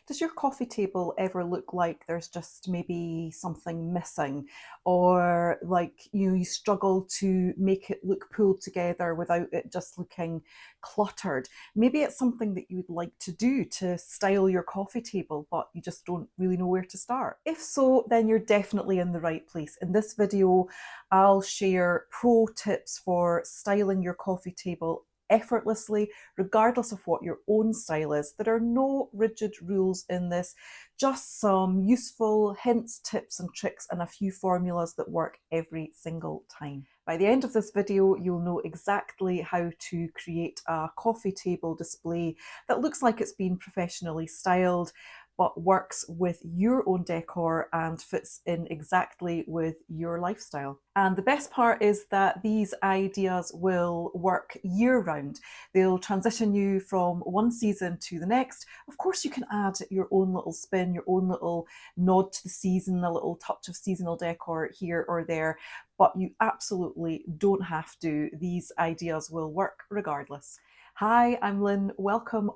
Does your coffee table ever look like there's just maybe something missing, or like you struggle to make it look pulled together without it just looking cluttered? Maybe it's something that you would like to do to style your coffee table, but you just don't really know where to start. If so, then you're definitely in the right place. In this video, I'll share pro tips for styling your coffee table effortlessly, regardless of what your own style is. There are no rigid rules in this, just some useful hints, tips, and tricks, and a few formulas that work every single time. By the end of this video, you'll know exactly how to create a coffee table display that looks like it's been professionally styled, but works with your own decor and fits in exactly with your lifestyle. And the best part is that these ideas will work year round. They'll transition you from one season to the next. Of course, you can add your own little spin, your own little nod to the season, a little touch of seasonal decor here or there, but you absolutely don't have to. These ideas will work regardless. Hi, I'm Lynn. Welcome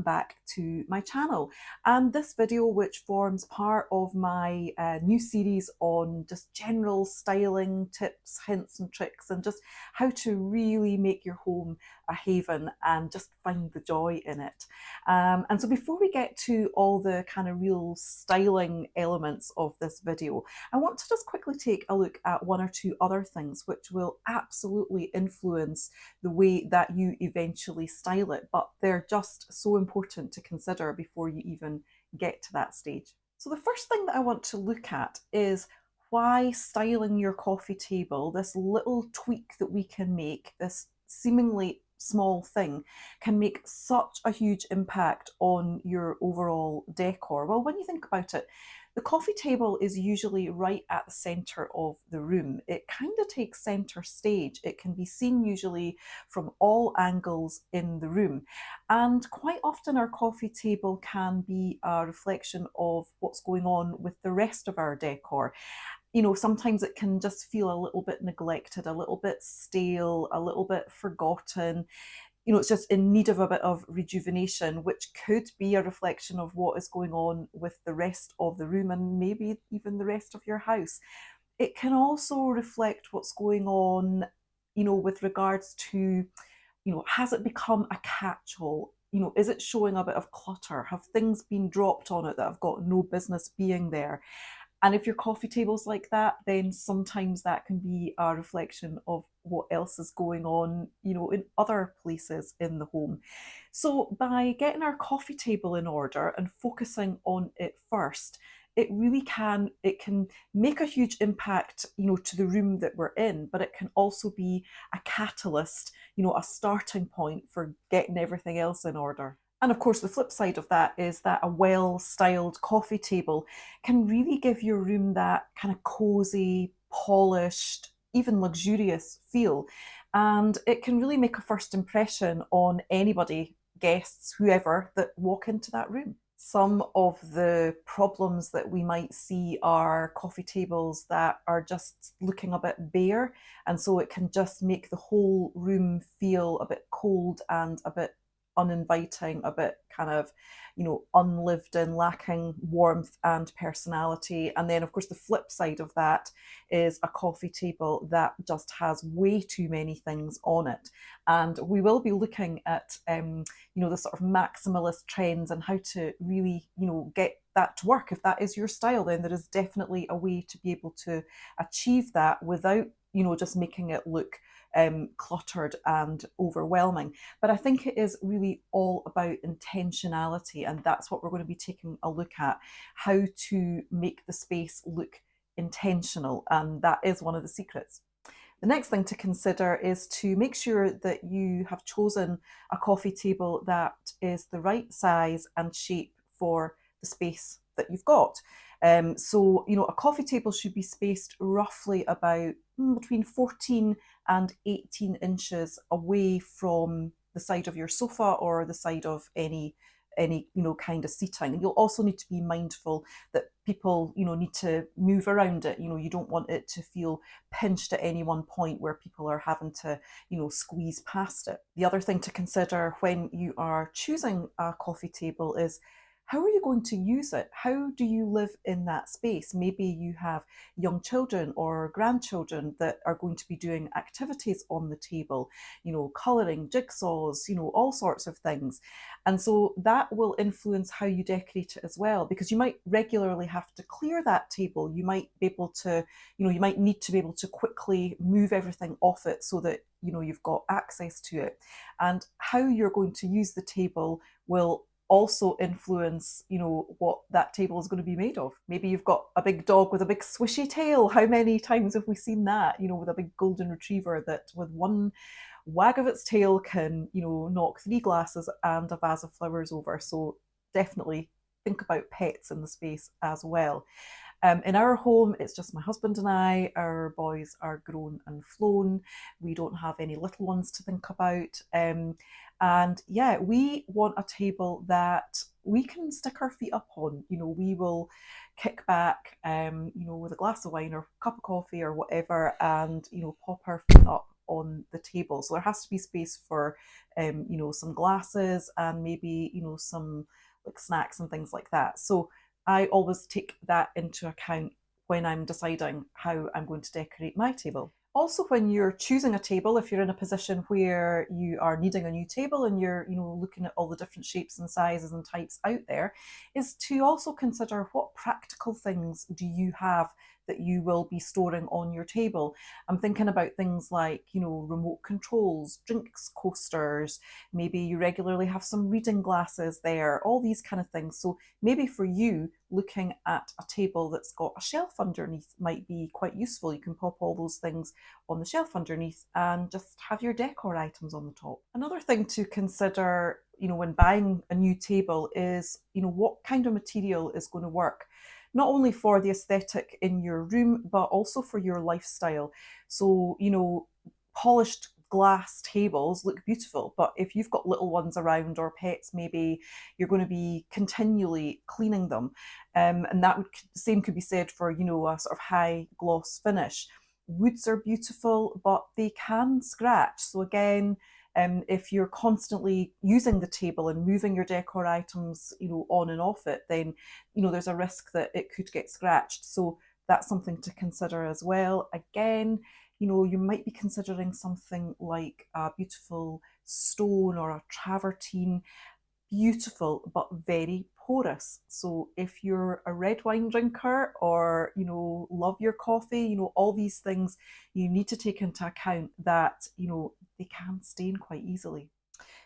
back to my channel. And this video, which forms part of my new series on just general styling tips, hints and tricks, and just how to really make your home a haven and just find the joy in it. And so before we get to all the kind of real styling elements of this video, I want to just quickly take a look at one or two other things which will absolutely influence the way that you eventually style it, but they're just so important to consider before you even get to that stage. So the first thing that I want to look at is why styling your coffee table, this little tweak that we can make, this seemingly small thing, can make such a huge impact on your overall decor. Well, when you think about it, the coffee table is usually right at the center of the room. It kind of takes center stage. It can be seen usually from all angles in the room. And quite often our coffee table can be a reflection of what's going on with the rest of our decor. You know, sometimes it can just feel a little bit neglected, a little bit stale, a little bit forgotten. You know, it's just in need of a bit of rejuvenation, which could be a reflection of what is going on with the rest of the room and maybe even the rest of your house. It can also reflect what's going on, you know, with regards to, has it become a catch-all? You know, is it showing a bit of clutter? Have things been dropped on it that have got no business being there? And if your coffee table's like that, then sometimes that can be a reflection of what else is going on, you know, in other places in the home. So by getting our coffee table in order and focusing on it first, it can make a huge impact, you know, to the room that we're in, but it can also be a catalyst, you know, a starting point for getting everything else in order. And of course, the flip side of that is that a well-styled coffee table can really give your room that kind of cozy, polished, even luxurious feel. And it can really make a first impression on anybody, guests, whoever, that walk into that room. Some of the problems that we might see are coffee tables that are just looking a bit bare. And so it can just make the whole room feel a bit cold and a bit uninviting, a bit kind of, you know, unlived in, lacking warmth and personality. And then, of course, the flip side of that is a coffee table that just has way too many things on it. And we will be looking at, the sort of maximalist trends and how to really, you know, get that to work. If that is your style, then there is definitely a way to be able to achieve that without, you know, just making it look cluttered and overwhelming. But I think it is really all about intentionality, and that's what we're going to be taking a look at, how to make the space look intentional, and that is one of the secrets. The next thing to consider is to make sure that you have chosen a coffee table that is the right size and shape for the space that you've got. So, you know, a coffee table should be spaced roughly about between 14 and 18 inches away from the side of your sofa or the side of any kind of seating. And you'll also need to be mindful that people, you know, need to move around it. You know, you don't want it to feel pinched at any one point where people are having to, you know, squeeze past it. The other thing to consider when you are choosing a coffee table is how are you going to use it? How do you live in that space? Maybe you have young children or grandchildren that are going to be doing activities on the table, colouring, jigsaws, all sorts of things. And so that will influence how you decorate it as well, because you might regularly have to clear that table. You might be able to, you might need to be able to quickly move everything off it so that, you've got access to it. And how you're going to use the table will also influence, what that table is going to be made of. Maybe you've got a big dog with a big swishy tail. How many times have we seen that, with a big golden retriever that with one wag of its tail can, knock 3 glasses and a vase of flowers over. So definitely think about pets in the space as well. In our home, it's just my husband and I. Our boys are grown and flown. We don't have any little ones to think about. And yeah, we want a table that we can stick our feet up on. We will kick back, with a glass of wine or a cup of coffee or whatever, and, pop our feet up on the table. So there has to be space for, some glasses and maybe, some like snacks and things like that. So I always take that into account when I'm deciding how I'm going to decorate my table. Also, when you're choosing a table, if you're in a position where you are needing a new table and you're, looking at all the different shapes and sizes and types out there, is to also consider what practical things do you have that you will be storing on your table. I'm thinking about things like, remote controls, drinks coasters, maybe you regularly have some reading glasses there, all these kind of things. So maybe for you, looking at a table that's got a shelf underneath might be quite useful. You can pop all those things on the shelf underneath and just have your decor items on the top. Another thing to consider, when buying a new table is, what kind of material is going to work, not only for the aesthetic in your room, but also for your lifestyle. So, polished glass tables look beautiful, but if you've got little ones around or pets, maybe you're going to be continually cleaning them. And that same could be said for, a sort of high gloss finish. Woods are beautiful, but they can scratch. So again, if you're constantly using the table and moving your decor items, on and off it, then, there's a risk that it could get scratched. So that's something to consider as well. Again, you might be considering something like a beautiful stone or a travertine. Beautiful, but very porous. So if you're a red wine drinker or, love your coffee, all these things you need to take into account that, they can stain quite easily.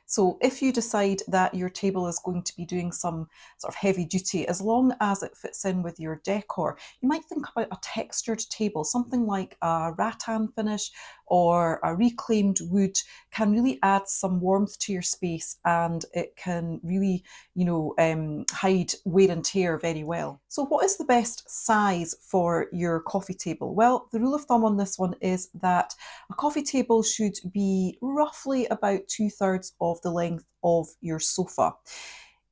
So if you decide that your table is going to be doing some sort of heavy duty, as long as it fits in with your decor, you might think about a textured table. Something like a rattan finish or a reclaimed wood can really add some warmth to your space, and it can really, hide wear and tear very well. So what is the best size for your coffee table? Well, the rule of thumb on this one is that a coffee table should be roughly about 2/3 of the length of your sofa.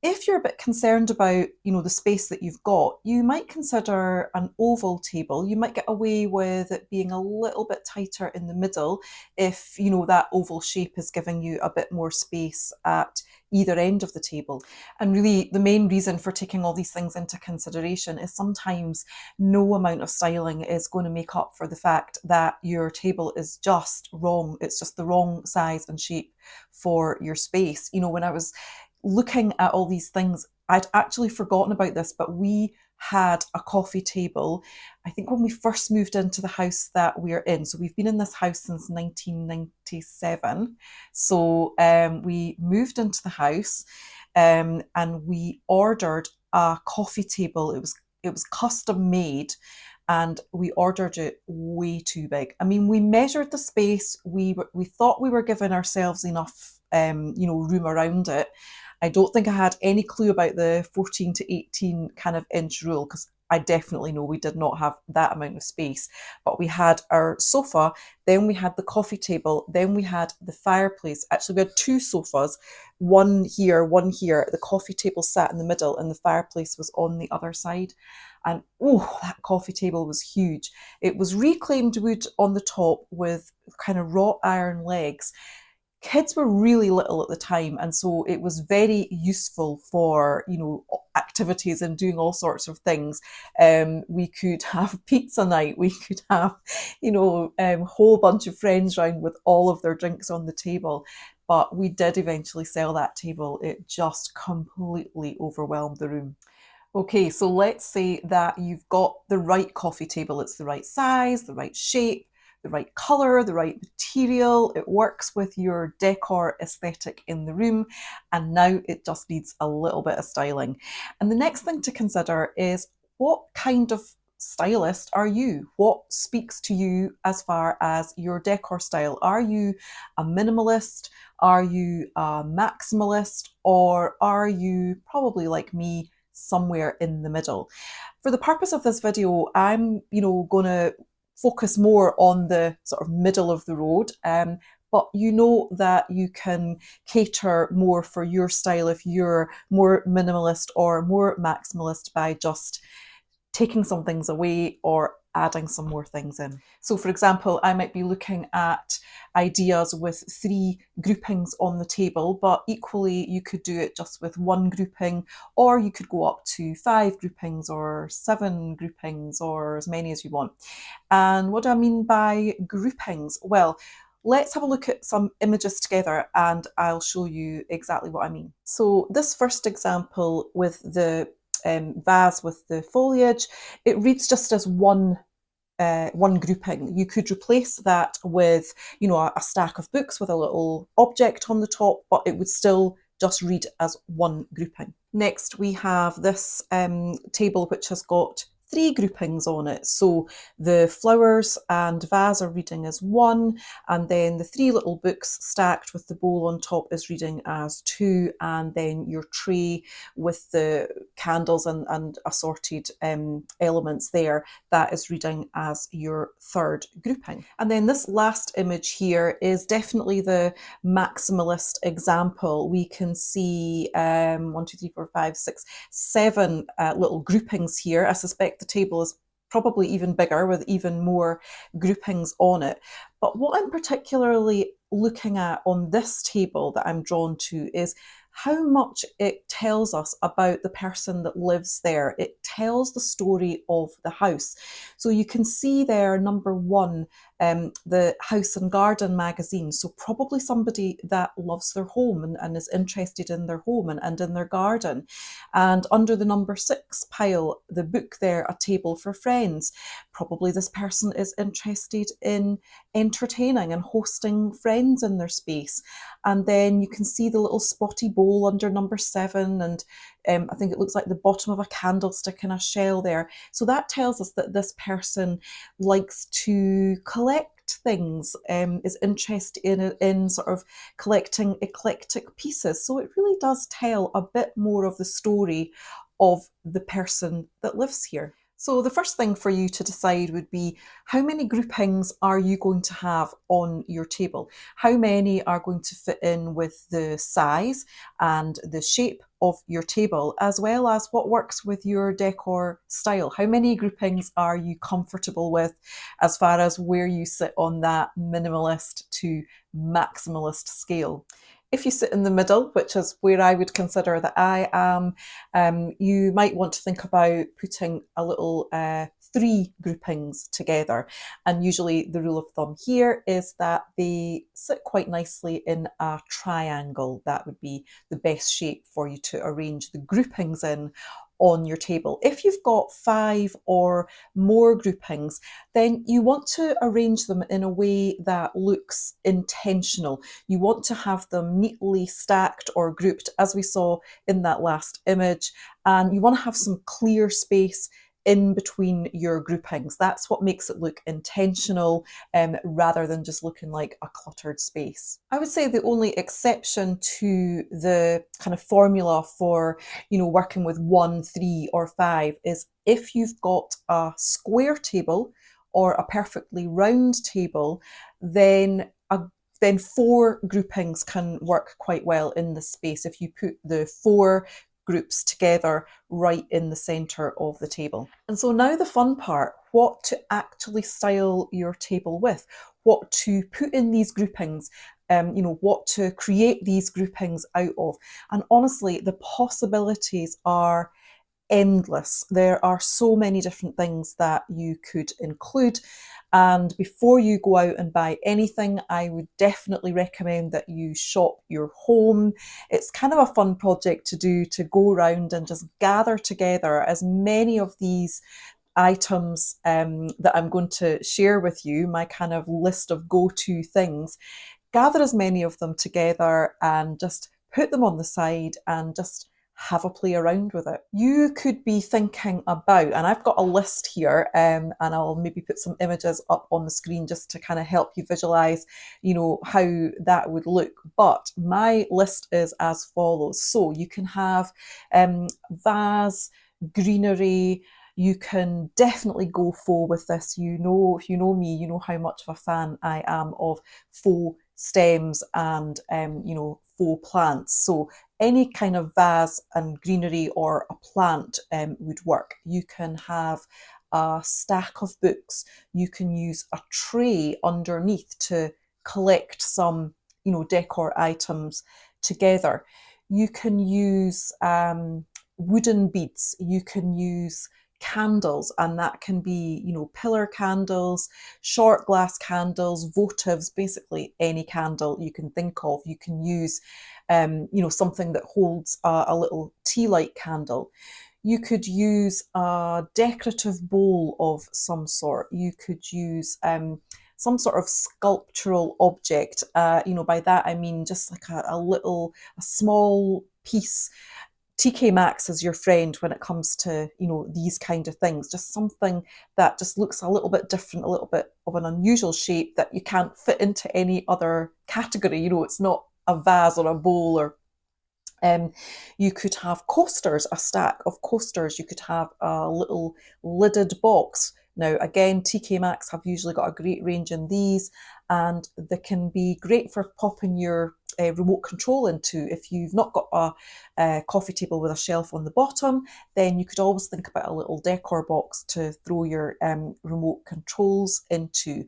If you're a bit concerned about, the space that you've got, you might consider an oval table. You might get away with it being a little bit tighter in the middle if, that oval shape is giving you a bit more space at either end of the table. And really, the main reason for taking all these things into consideration is sometimes no amount of styling is going to make up for the fact that your table is just wrong. It's just the wrong size and shape for your space. When I was looking at all these things, I'd actually forgotten about this, but we had a coffee table, I think when we first moved into the house that we're in. So we've been in this house since 1997. So we moved into the house and we ordered a coffee table. It was custom made, and we ordered it way too big. I mean, we measured the space. We thought we were giving ourselves enough, room around it. I don't think I had any clue about the 14 to 18 kind of inch rule, because I definitely know we did not have that amount of space. But we had our sofa, then we had the coffee table, then we had the fireplace. Actually, we had 2 sofas, one here, one here. The coffee table sat in the middle and the fireplace was on the other side. And oh, that coffee table was huge. It was reclaimed wood on the top with kind of wrought iron legs. kids were really little at the time, and so it was very useful for, you know, activities and doing all sorts of things. We could have pizza night, we could have, you know, a whole bunch of friends round with all of their drinks on the table. But we did eventually sell that table. It just completely overwhelmed the room. Okay, so let's say that you've got the right coffee table. It's the right size, the right shape, the right colour, the right material. It works with your decor aesthetic in the room, and now it just needs a little bit of styling. And the next thing to consider is, what kind of stylist are you? What speaks to you as far as your decor style? Are you a minimalist? Are you a maximalist? Or are you, probably like me, somewhere in the middle? For the purpose of this video, I'm, you know, going to focus more on the sort of middle of the road. But you know that you can cater more for your style if you're more minimalist or more maximalist by just taking some things away or adding some more things in. So for example, I might be looking at ideas with 3 groupings on the table, but equally you could do it just with 1 grouping, or you could go up to 5 groupings or 7 groupings, or as many as you want. And what do I mean by groupings? Well, let's have a look at some images together and I'll show you exactly what I mean. So this first example with the vase with the foliage, it reads just as one grouping. You could replace that with, you know, a stack of books with a little object on the top, but it would still just read as one grouping. Next, we have this table which has got 3 groupings on it. So the flowers and vase are reading as 1, and then the 3 little books stacked with the bowl on top is reading as 2, and then your tray with the candles and assorted elements there, that is reading as your 3rd grouping. And then this last image here is definitely the maximalist example. We can see 1, 2, 3, 4, 5, 6, 7 little groupings here. I suspect the table is probably even bigger with even more groupings on it. But what I'm particularly looking at on this table that I'm drawn to is how much it tells us about the person that lives there. It tells the story of the house. So you can see there, number 1, the House and Garden magazine. So probably somebody that loves their home and is interested in their home and in their garden. And under the number 6 pile, the book there, A Table for Friends. Probably this person is interested in entertaining and hosting friends in their space. And then you can see the little spotty bowl under number 7, and I think it looks like the bottom of a candlestick in a shell there. So that tells us that this person likes to collect things, is interested in sort of collecting eclectic pieces. So it really does tell a bit more of the story of the person that lives here. So the first thing for you to decide would be, how many groupings are you going to have on your table? How many are going to fit in with the size and the shape of your table, as well as what works with your decor style? How many groupings are you comfortable with as far as where you sit on that minimalist to maximalist scale? If you sit in the middle, which is where I would consider that I am, you might want to think about putting a little 3 groupings together. And usually the rule of thumb here is that they sit quite nicely in a triangle. That would be the best shape for you to arrange the groupings in on your table. If you've got 5 or more groupings, then you want to arrange them in a way that looks intentional. You want to have them neatly stacked or grouped, as we saw in that last image, and you want to have some clear space in between your groupings. That's what makes it look intentional, rather than just looking like a cluttered space. I would say the only exception to the kind of formula for, you know, working with 1, 3 or 5 is if you've got a square table or a perfectly round table, then 4 groupings can work quite well in the space if you put the 4 groups together right in the center of the table. And so now the fun part, what to actually style your table with, what to put in these groupings what to create these groupings out of. And honestly, the possibilities are endless. There are so many different things that you could include. And before you go out and buy anything, I would definitely recommend that you shop your home. It's kind of a fun project to do, to go around and just gather together as many of these items that I'm going to share with you, my kind of list of go-to things. Gather as many of them together and just put them on the side and just have a play around with it. You could be thinking about, and I've got a list here, and I'll maybe put some images up on the screen just to kind of help you visualize, how that would look. But my list is as follows. So you can have vase, greenery. You can definitely go faux with this. If you know me, you know how much of a fan I am of faux stems and faux plants. So any kind of vase and greenery or a plant would work. You can have a stack of books. You can use a tray underneath to collect some, decor items together. You can use wooden beads. You can use candles, and that can be, pillar candles, short glass candles, votives, basically any candle you can think of. You can use something that holds a little tea light candle. You could use a decorative bowl of some sort. You could use some sort of sculptural object. By that I mean just like a small piece. TK Maxx is your friend when it comes to, these kind of things. Just something that just looks a little bit different, a little bit of an unusual shape that you can't fit into any other category. It's not a vase or a bowl or you could have coasters, a stack of coasters. You could have a little lidded box. Now, again, TK Maxx have usually got a great range in these, and they can be great for popping your remote control into. If you've not got a coffee table with a shelf on the bottom, then you could always think about a little decor box to throw your remote controls into.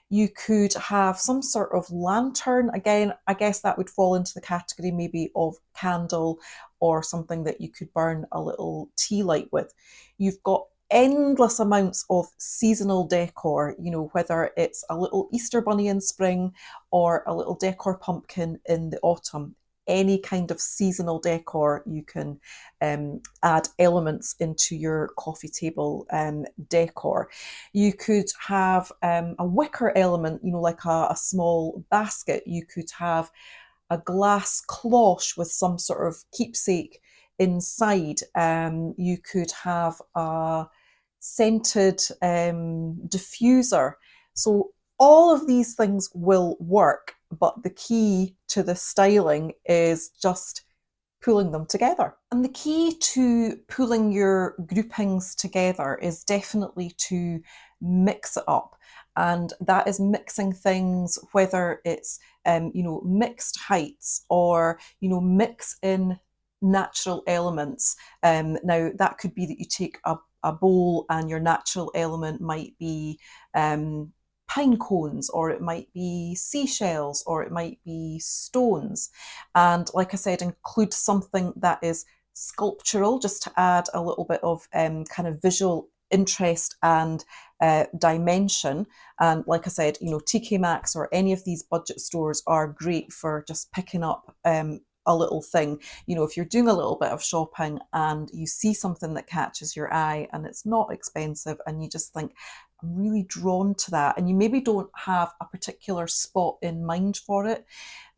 You could have some sort of lantern. Again, I guess that would fall into the category maybe of candle or something that you could burn a little tea light with. You've got endless amounts of seasonal decor, whether it's a little Easter bunny in spring or a little decor pumpkin in the autumn. Any kind of seasonal decor, you can add elements into your coffee table decor. You could have a wicker element, like a small basket. You could have a glass cloche with some sort of keepsake inside. You could have a scented diffuser. So all of these things will work, but the key to the styling is just pulling them together. And the key to pulling your groupings together is definitely to mix it up. And that is mixing things, whether it's, mixed heights or, mix in natural elements. Now, that could be that you take a bowl and your natural element might be pine cones, or it might be seashells, or it might be stones. And like I said, include something that is sculptural, just to add a little bit of kind of visual interest and dimension. And like I said, TK Maxx or any of these budget stores are great for just picking up a little thing. If you're doing a little bit of shopping and you see something that catches your eye and it's not expensive and you just think, I'm really drawn to that, and you maybe don't have a particular spot in mind for it,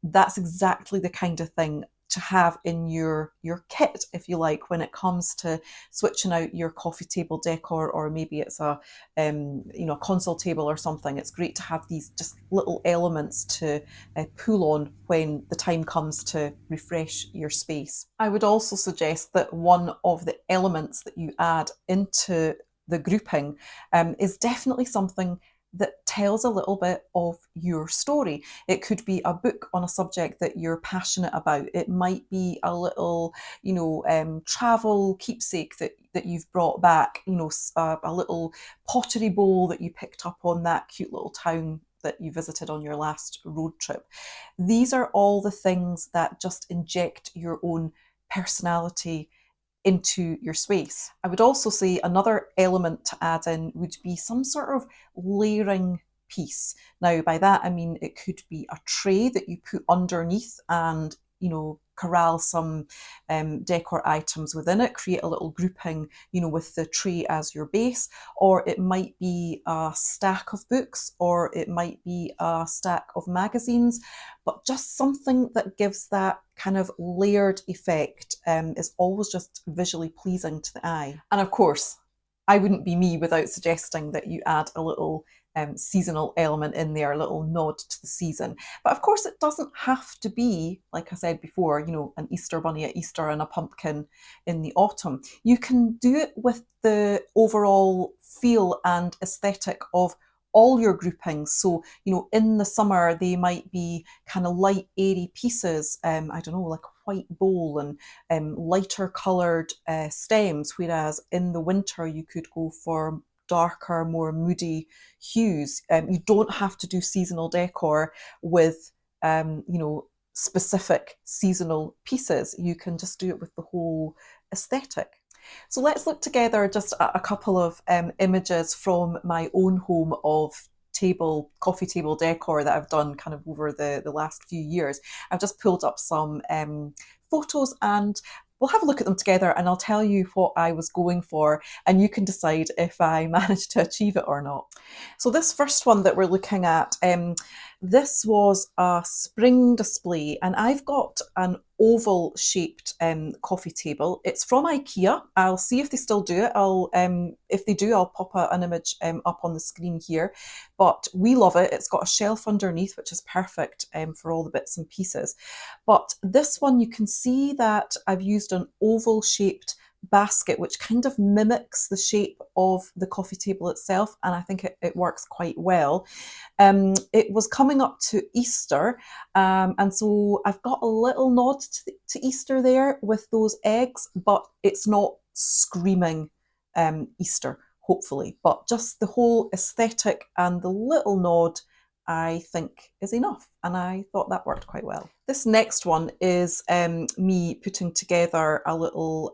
that's exactly the kind of thing to have in your kit, if you like, when it comes to switching out your coffee table decor, or maybe it's a console table or something. It's great to have these just little elements to pull on when the time comes to refresh your space. I would also suggest that one of the elements that you add into the grouping is definitely something that tells a little bit of your story. It could be a book on a subject that you're passionate about. It might be a little, travel keepsake that you've brought back, a little pottery bowl that you picked up on that cute little town that you visited on your last road trip. These are all the things that just inject your own personality into your space. I would also say another element to add in would be some sort of layering piece. Now, by that I mean it could be a tray that you put underneath and, corral some decor items within it, create a little grouping, with the tray as your base, or it might be a stack of books, or it might be a stack of magazines, but just something that gives that kind of layered effect is always just visually pleasing to the eye. And of course, I wouldn't be me without suggesting that you add a little seasonal element in there, a little nod to the season. But of course, it doesn't have to be, like I said before, an Easter bunny at Easter and a pumpkin in the autumn. You can do it with the overall feel and aesthetic of all your groupings. So, in the summer, they might be kind of light, airy pieces, I don't know, like a white bowl and lighter coloured stems, whereas in the winter, you could go for darker, more moody hues. You don't have to do seasonal decor with, specific seasonal pieces. You can just do it with the whole aesthetic. So let's look together just a couple of images from my own home of coffee table decor that I've done kind of over the last few years. I've just pulled up some photos and we'll have a look at them together and I'll tell you what I was going for and you can decide if I managed to achieve it or not. So this first one that we're looking at, this was a spring display and I've got an oval shaped coffee table. It's from IKEA. I'll see if they still do it. If they do, I'll pop an image up on the screen here. But we love it. It's got a shelf underneath, which is perfect for all the bits and pieces. But this one, you can see that I've used an oval shaped basket which kind of mimics the shape of the coffee table itself, and I think it works quite well. It was coming up to Easter, and so I've got a little nod to Easter there with those eggs, but it's not screaming Easter, hopefully, but just the whole aesthetic and the little nod I think is enough, and I thought that worked quite well. This next one is me putting together a little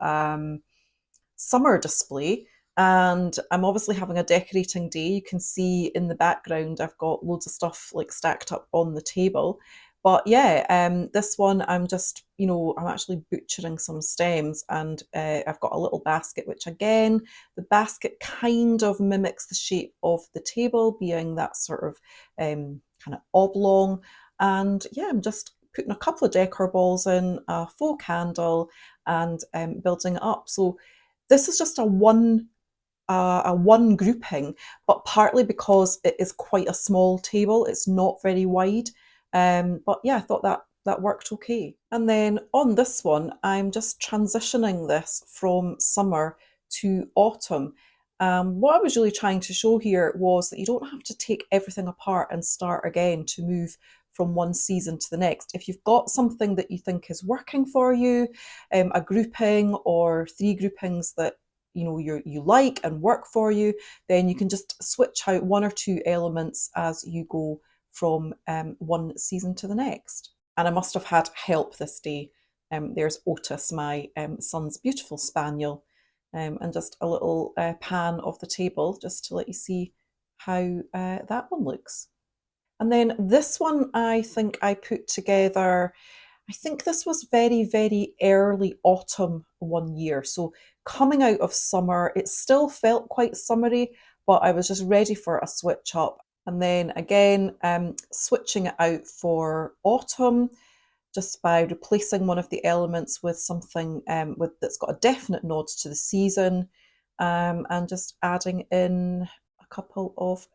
summer display, and I'm obviously having a decorating day. You can see in the background I've got loads of stuff like stacked up on the table. But yeah, this one I'm just, I'm actually butchering some stems and I've got a little basket, which again, the basket kind of mimics the shape of the table, being that sort of kind of oblong. And yeah, I'm just putting a couple of decor balls in, a faux candle, and building it up. So this is just a one grouping, but partly because it is quite a small table, it's not very wide. But yeah, I thought that worked okay. And then on this one, I'm just transitioning this from summer to autumn. What I was really trying to show here was that you don't have to take everything apart and start again to move from one season to the next. If you've got something that you think is working for you, a grouping or 3 groupings that you like and work for you, then you can just switch out 1 or 2 elements as you go from one season to the next. And I must have had help this day. There's Otis, my son's beautiful spaniel, and just a little pan of the table just to let you see how that one looks. And then this one I think I put together, I think this was very, very early autumn one year. So coming out of summer, it still felt quite summery, but I was just ready for a switch up. And then again, switching it out for autumn, just by replacing one of the elements with something that's got a definite nod to the season, and just adding in a couple of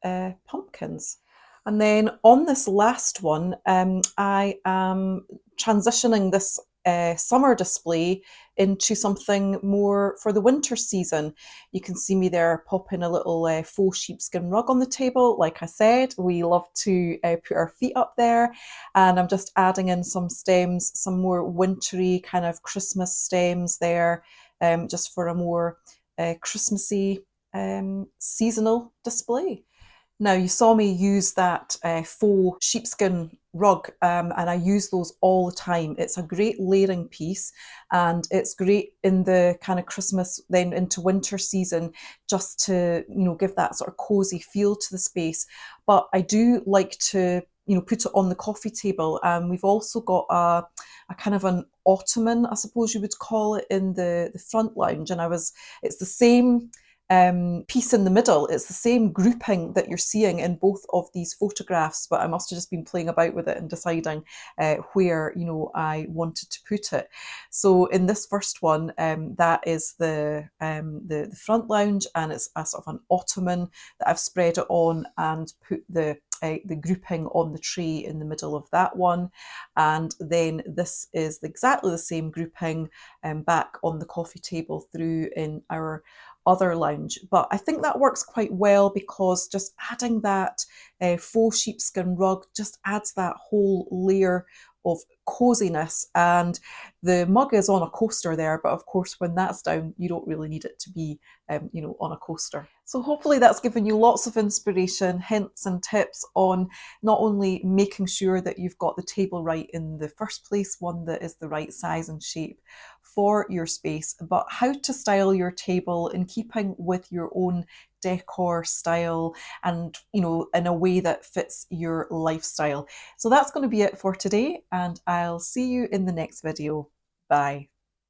pumpkins. And then on this last one, I am transitioning this summer display into something more for the winter season. You can see me there popping a little faux sheepskin rug on the table. Like I said, we love to put our feet up there, and I'm just adding in some stems, some more wintry kind of Christmas stems there, just for a more Christmassy seasonal display. Now, you saw me use that faux sheepskin rug, and I use those all the time. It's a great layering piece, and it's great in the kind of Christmas, then into winter season, just to, give that sort of cozy feel to the space. But I do like to, put it on the coffee table. And we've also got a kind of an ottoman, I suppose you would call it, in the front lounge. And it's the same piece in the middle. It's the same grouping that you're seeing in both of these photographs, but I must have just been playing about with it and deciding where I wanted to put it. So in this first one, that is the front lounge, and it's a sort of an ottoman that I've spread it on and put the grouping on the tray in the middle of that one. And then this is exactly the same grouping back on the coffee table through in our other lounge. But I think that works quite well because just adding that faux sheepskin rug just adds that whole layer of coziness. And the mug is on a coaster there, but of course when that's down you don't really need it to be on a coaster. So hopefully that's given you lots of inspiration, hints and tips on not only making sure that you've got the table right in the first place, one that is the right size and shape for your space, but how to style your table in keeping with your own decor style and in a way that fits your lifestyle. So that's going to be it for today, and I'll see you in the next video. Bye.